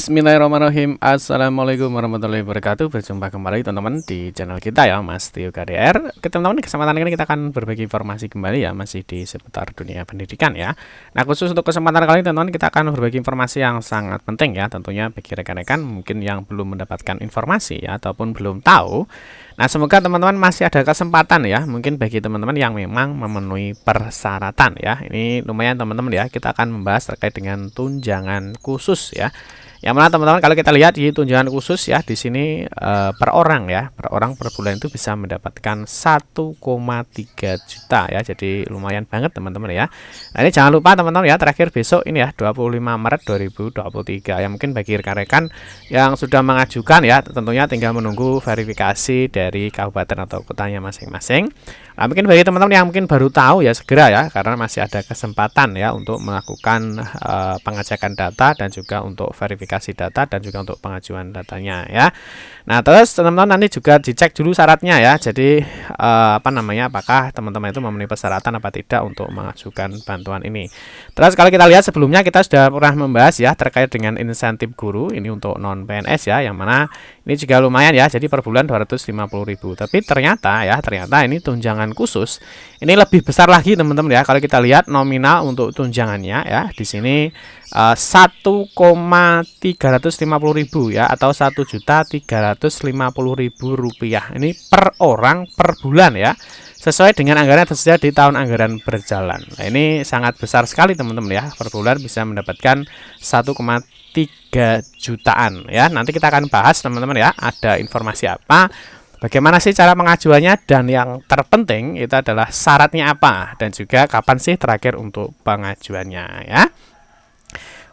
Bismillahirrahmanirrahim. Assalamualaikum warahmatullahi wabarakatuh. Berjumpa kembali teman-teman di channel kita ya, Mas Tio KDR. Oke teman-teman, di kesempatan ini kita akan berbagi informasi kembali ya, masih di seputar dunia pendidikan ya. Nah, khusus untuk kesempatan kali ini teman-teman, kita akan berbagi informasi yang sangat penting ya, tentunya bagi rekan-rekan mungkin yang belum mendapatkan informasi ya, ataupun belum tahu. Nah, semoga teman-teman masih ada kesempatan ya, mungkin bagi teman-teman yang memang memenuhi persyaratan ya. Ini lumayan teman-teman ya, kita akan membahas terkait dengan tunjangan khusus ya. Yang mana teman-teman kalau kita lihat di tunjangan khusus ya, di sini per orang ya, per orang per bulan itu bisa mendapatkan 1,3 juta ya. Jadi lumayan banget teman-teman ya. Nah, ini jangan lupa teman-teman ya, terakhir besok ini ya 25 Maret 2023 ya. Mungkin bagi rekan-rekan yang sudah mengajukan ya, tentunya tinggal menunggu verifikasi dari kabupaten atau kotanya masing-masing. Nah, mungkin bagi teman-teman yang mungkin baru tahu ya, segera ya, karena masih ada kesempatan ya untuk melakukan pengecekan data dan juga untuk verifikasi data dan juga untuk pengajuan datanya ya. Nah, terus teman-teman nanti juga dicek dulu syaratnya ya. Jadi apakah teman-teman itu memenuhi persyaratan apa tidak untuk mengajukan bantuan ini. Terus kalau kita lihat sebelumnya kita sudah pernah membahas ya terkait dengan insentif guru ini untuk non PNS ya, yang mana ini juga lumayan ya. Jadi per bulan 250.000. Tapi ternyata ini tunjangan khusus ini lebih besar lagi teman-teman ya. Kalau kita lihat nominal untuk tunjangannya ya, di sini 1,350.000 ya, atau 1.350.000 rupiah. Ini per orang per bulan ya, sesuai dengan anggaran yang tersedia di tahun anggaran berjalan. Nah, ini sangat besar sekali teman-teman ya, per bulan bisa mendapatkan 1,3 jutaan ya. Nanti kita akan bahas teman-teman ya, ada informasi apa, bagaimana sih cara pengajuannya, dan yang terpenting itu adalah syaratnya apa, dan juga kapan sih terakhir untuk pengajuannya ya.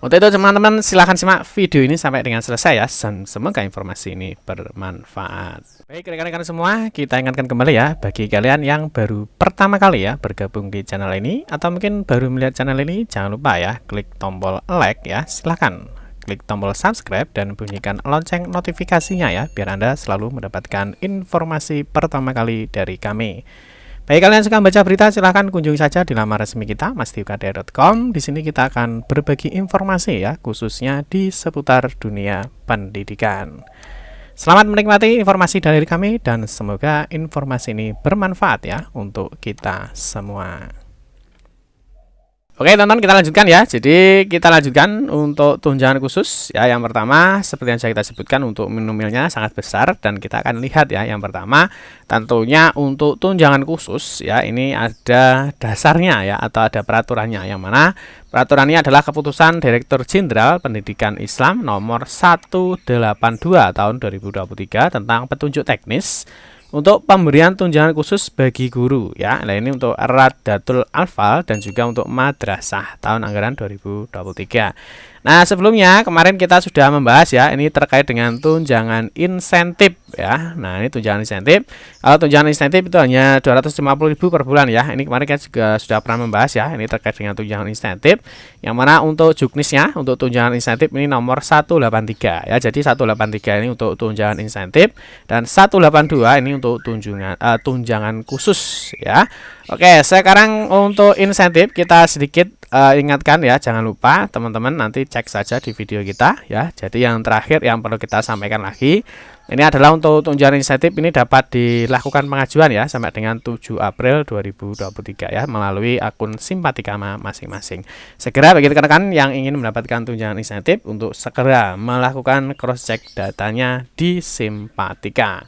Untuk itu teman-teman silahkan simak video ini sampai dengan selesai ya, dan semoga informasi ini bermanfaat. Baik rekan-rekan semua, kita ingatkan kembali ya, bagi kalian yang baru pertama kali ya bergabung di channel ini, atau mungkin baru melihat channel ini, jangan lupa ya klik tombol like ya, silahkan klik tombol subscribe dan bunyikan lonceng notifikasinya ya, biar Anda selalu mendapatkan informasi pertama kali dari kami. Bagi kalian yang suka baca berita, silahkan kunjungi saja di laman resmi kita, mastiukdr.com. Di sini kita akan berbagi informasi ya, khususnya di seputar dunia pendidikan. Selamat menikmati informasi dari kami, dan semoga informasi ini bermanfaat ya untuk kita semua. Oke teman-teman, kita lanjutkan ya. Jadi kita lanjutkan untuk tunjangan khusus ya. Yang pertama seperti yang saya kita sebutkan, untuk nominalnya sangat besar, dan kita akan lihat ya. Yang pertama tentunya untuk tunjangan khusus ya, ini ada dasarnya ya, atau ada peraturannya, yang mana peraturannya adalah Keputusan Direktur Jenderal Pendidikan Islam nomor 182 tahun 2023 tentang petunjuk teknis untuk pemberian tunjangan khusus bagi guru ya. Nah, ini untuk Radatul Alfal dan juga untuk madrasah tahun anggaran 2023. Nah, sebelumnya kemarin kita sudah membahas ya, ini terkait dengan tunjangan insentif ya. Nah, ini tunjangan insentif. Kalau tunjangan insentif itu hanya 250.000 per bulan ya. Ini kemarin kita juga sudah pernah membahas ya, ini terkait dengan tunjangan insentif, yang mana untuk juknisnya, untuk tunjangan insentif ini nomor 183 ya. Jadi 183 ini untuk tunjangan insentif, dan 182 ini untuk tunjangan khusus ya. Oke, sekarang untuk insentif kita sedikit ingatkan ya, jangan lupa teman-teman nanti cek saja di video kita ya. Jadi yang terakhir yang perlu kita sampaikan lagi, ini adalah untuk tunjangan insentif ini dapat dilakukan pengajuan ya sampai dengan 7 April 2023 ya, melalui akun Simpatikama masing-masing. Segera bagi rekan-rekan yang ingin mendapatkan tunjangan insentif untuk segera melakukan cross check datanya di Simpatika.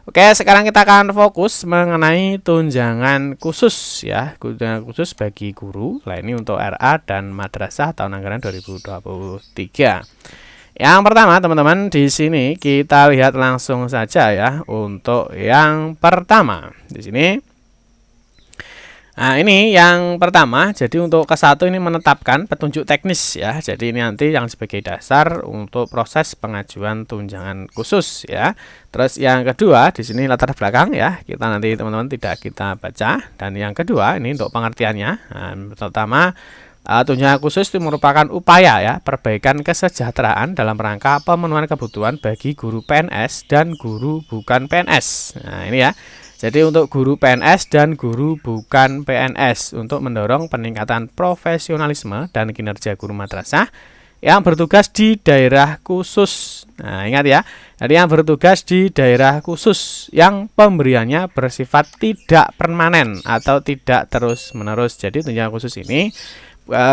Oke, sekarang kita akan fokus mengenai tunjangan khusus ya, tunjangan khusus bagi guru. Nah, ini untuk RA dan madrasah tahun anggaran 2023. Yang pertama, teman-teman, di sini kita lihat langsung saja ya. Untuk yang pertama, di sini. Nah, ini yang pertama. Jadi untuk ke-1 ini menetapkan petunjuk teknis ya. Jadi ini nanti yang sebagai dasar untuk proses pengajuan tunjangan khusus ya. Terus yang kedua di sini latar belakang ya. Kita nanti teman-teman tidak kita baca. Dan yang kedua ini untuk pengertiannya. Nah, pertama, tunjangan khusus itu merupakan upaya ya perbaikan kesejahteraan dalam rangka pemenuhan kebutuhan bagi guru PNS dan guru bukan PNS. Nah, ini ya. Jadi untuk guru PNS dan guru bukan PNS, untuk mendorong peningkatan profesionalisme dan kinerja guru madrasah yang bertugas di daerah khusus. Nah, ingat ya. Jadi yang bertugas di daerah khusus yang pemberiannya bersifat tidak permanen atau tidak terus-menerus. Jadi tunjangan khusus ini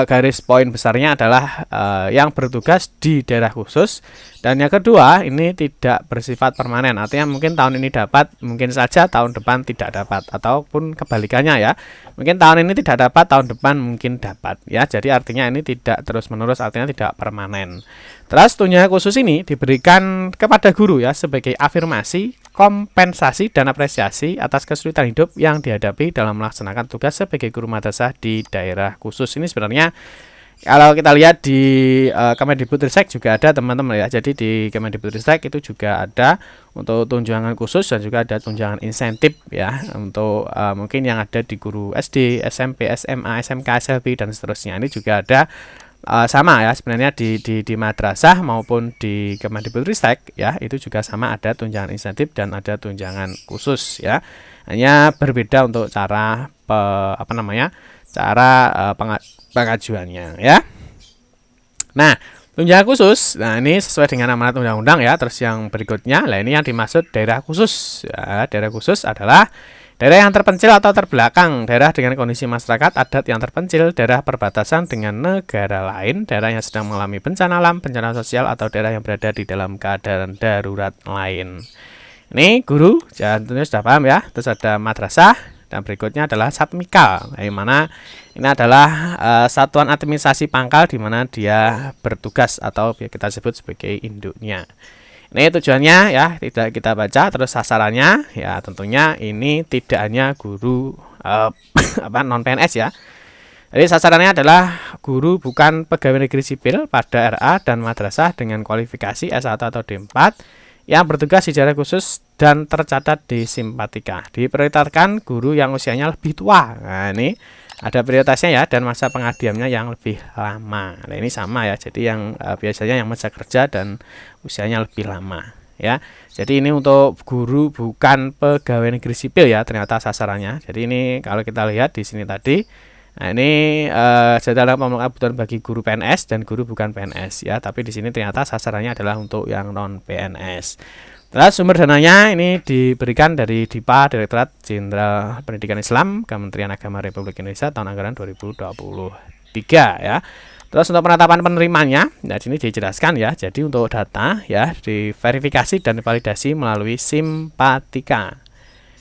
garis poin besarnya adalah yang bertugas di daerah khusus, dan yang kedua ini tidak bersifat permanen, artinya mungkin tahun ini dapat, mungkin saja tahun depan tidak dapat, ataupun kebalikannya ya, mungkin tahun ini tidak dapat, tahun depan mungkin dapat ya. Jadi artinya ini tidak terus menerus, artinya tidak permanen. Terus tunjangan khusus ini diberikan kepada guru ya sebagai afirmasi, kompensasi, dan apresiasi atas kesulitan hidup yang dihadapi dalam melaksanakan tugas sebagai guru madrasah di daerah khusus. Ini sebenarnya kalau kita lihat di Kemendikbudristek juga ada teman-teman ya. Jadi di Kemendikbudristek itu juga ada untuk tunjangan khusus dan juga ada tunjangan insentif ya untuk mungkin yang ada di guru SD, SMP, SMA, SMK, SLB dan seterusnya. Ini juga ada sama ya sebenarnya di madrasah maupun di Kemendikbudristek ya, itu juga sama, ada tunjangan insentif dan ada tunjangan khusus ya. Hanya berbeda untuk cara pengajuannya ya. Nah, tunjangan khusus, nah ini sesuai dengan amanat undang-undang ya. Terus yang berikutnya, lah ini yang dimaksud daerah khusus ya. Daerah khusus adalah daerah yang terpencil atau terbelakang, daerah dengan kondisi masyarakat adat yang terpencil, daerah perbatasan dengan negara lain, daerah yang sedang mengalami bencana alam, bencana sosial, atau daerah yang berada di dalam keadaan darurat lain. Ini guru, tentunya sudah paham ya. Terus ada madrasah, dan berikutnya adalah Satmikal, yang mana ini adalah satuan administrasi pangkal di mana dia bertugas atau kita sebut sebagai induknya. Ini tujuannya ya, tidak kita baca. Terus sasarannya ya tentunya ini tidak hanya guru non PNS ya. Jadi sasarannya adalah guru bukan pegawai negeri sipil pada RA dan madrasah dengan kualifikasi S1 atau D4 yang bertugas di daerah khusus dan tercatat di Simpatika. Diprioritaskan guru yang usianya lebih tua. Nah, ini ada prioritasnya ya, dan masa pengabdiannya yang lebih lama. Nah, ini sama ya. Jadi yang biasanya yang masa kerja dan usianya lebih lama ya. Jadi ini untuk guru bukan pegawai negeri sipil ya, ternyata sasarannya. Jadi ini kalau kita lihat di sini tadi, nah ini jadwal pemenuhan kebutuhan bagi guru PNS dan guru bukan PNS ya. Tapi di sini ternyata sasarannya adalah untuk yang non PNS. Terus sumber dananya ini diberikan dari DIPA, Direktorat Jenderal Pendidikan Islam, Kementerian Agama Republik Indonesia, tahun anggaran 2023 ya. Terus untuk penetapan penerimanya, nah sini dijelaskan ya. Jadi untuk data ya diverifikasi dan validasi melalui Simpatika.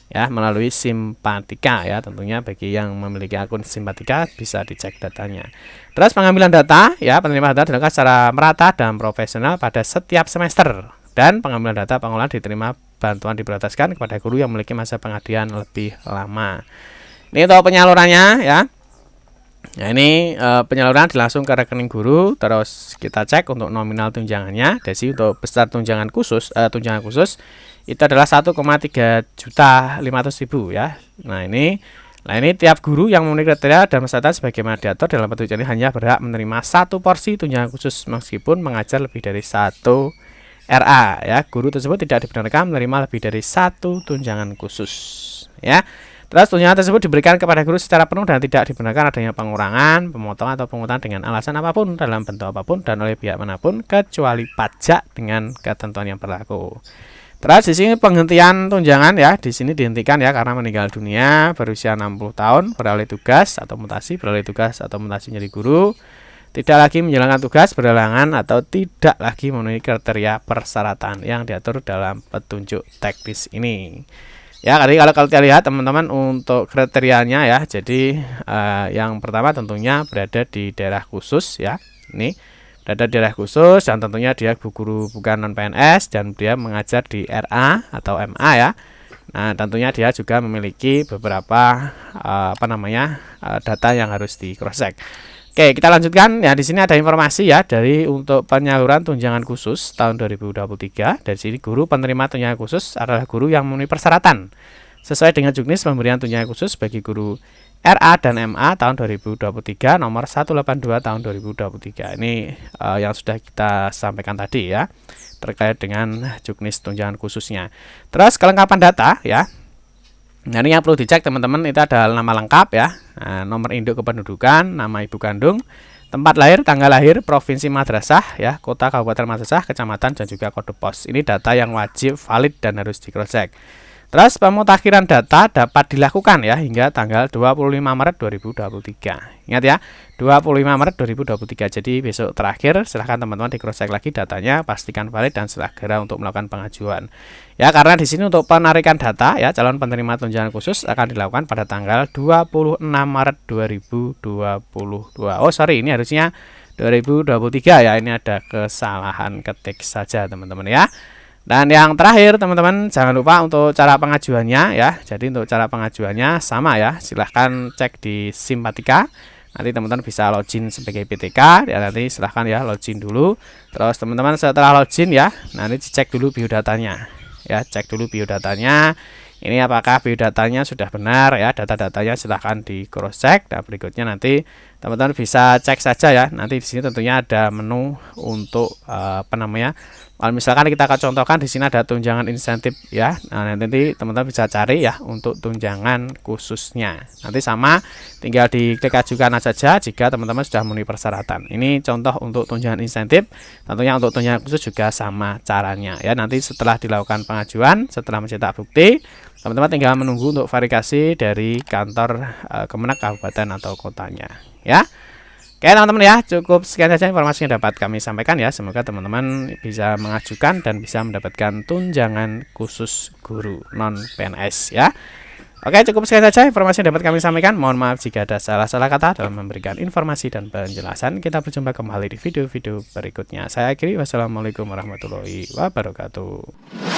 Ya, melalui Simpatika ya. Tentunya bagi yang memiliki akun Simpatika bisa dicek datanya. Terus pengambilan data ya, penerimaan data dilakukan secara merata dan profesional pada setiap semester. Dan pengambilan data pengolahan diterima bantuan diprioritaskan kepada guru yang memiliki masa pengabdian lebih lama. Ini untuk penyalurannya ya. Nah ini penyaluran langsung ke rekening guru. Terus kita cek untuk nominal tunjangannya. Jadi untuk besar tunjangan khusus itu adalah 1,3.500.000 ya. Nah ini tiap guru yang memenuhi kriteria dan mensyaratkan sebagaimana diatur dalam petunjuk ini hanya berhak menerima 1 porsi tunjangan khusus meskipun mengajar lebih dari 1 RA ya. Guru tersebut tidak dibenarkan menerima lebih dari 1 tunjangan khusus ya. Terus tunjangan tersebut diberikan kepada guru secara penuh dan tidak dibenarkan adanya pengurangan, pemotongan atau pungutan dengan alasan apapun dalam bentuk apapun dan oleh pihak manapun kecuali pajak dengan ketentuan yang berlaku. Terus di sini penghentian tunjangan ya, di sini dihentikan ya karena meninggal dunia, berusia 60 tahun, beralih tugas atau mutasi menjadi guru, tidak lagi menjalankan tugas berhalangan atau tidak lagi memenuhi kriteria persyaratan yang diatur dalam petunjuk teknis ini. Ya, kalau kita lihat teman-teman untuk kriterianya ya. Jadi yang pertama tentunya berada di daerah khusus ya. Ini berada di daerah khusus dan tentunya dia guru bukan non PNS dan dia mengajar di RA atau MA ya. Nah, tentunya dia juga memiliki beberapa data yang harus di cross check. Oke, kita lanjutkan ya. Di sini ada informasi ya dari untuk penyaluran tunjangan khusus tahun 2023. Dari sini guru penerima tunjangan khusus adalah guru yang memenuhi persyaratan sesuai dengan juknis pemberian tunjangan khusus bagi guru RA dan MA tahun 2023 nomor 182 tahun 2023. Ini yang sudah kita sampaikan tadi ya terkait dengan juknis tunjangan khususnya. Terus kelengkapan data ya. Nah, ini yang perlu dicek teman-teman, itu adalah nama lengkap ya, nomor induk kependudukan, nama ibu kandung, tempat lahir, tanggal lahir, provinsi madrasah, ya, kota, kabupaten madrasah, kecamatan, dan juga kode pos. Ini data yang wajib, valid, dan harus di-cross-check. Terus pemutakhiran data dapat dilakukan ya hingga tanggal 25 Maret 2023. Ingat ya, 25 Maret 2023. Jadi besok terakhir, silahkan teman-teman di-cross-check lagi datanya, pastikan valid dan segera untuk melakukan pengajuan. Ya, karena di sini untuk penarikan data ya calon penerima tunjangan khusus akan dilakukan pada tanggal 26 Maret 2022. Oh, sorry, ini harusnya 2023 ya. Ini ada kesalahan ketik saja, teman-teman ya. Dan yang terakhir teman-teman, jangan lupa untuk cara pengajuannya ya. Jadi untuk cara pengajuannya sama ya, silahkan cek di Simpatika. Nanti teman-teman bisa login sebagai PTK ya, nanti silahkan ya login dulu. Terus teman-teman setelah login ya, nanti dicek dulu biodatanya ya, cek dulu biodatanya. Ini apakah biodatanya sudah benar ya, data-datanya silahkan di cross check. Dan berikutnya nanti teman-teman bisa cek saja ya. Nanti di sini tentunya ada menu untuk apa namanya? Kalau misalkan kita akan contohkan di sini ada tunjangan insentif ya. Nah, nanti teman-teman bisa cari ya untuk tunjangan khususnya. Nanti sama tinggal diklik ajukan saja jika teman-teman sudah memenuhi persyaratan. Ini contoh untuk tunjangan insentif. Tentunya untuk tunjangan khusus juga sama caranya ya. Nanti setelah dilakukan pengajuan, setelah mencetak bukti, teman-teman tinggal menunggu untuk verifikasi dari kantor Kemenak kabupaten atau kotanya ya. Oke teman-teman ya, cukup sekian saja informasi yang dapat kami sampaikan ya. Semoga teman-teman bisa mengajukan dan bisa mendapatkan tunjangan khusus guru non PNS ya. Oke, cukup sekian saja informasi yang dapat kami sampaikan. Mohon maaf jika ada salah-salah kata dalam memberikan informasi dan penjelasan. Kita berjumpa kembali di video-video berikutnya. Saya akhiri, wassalamualaikum warahmatullahi wabarakatuh.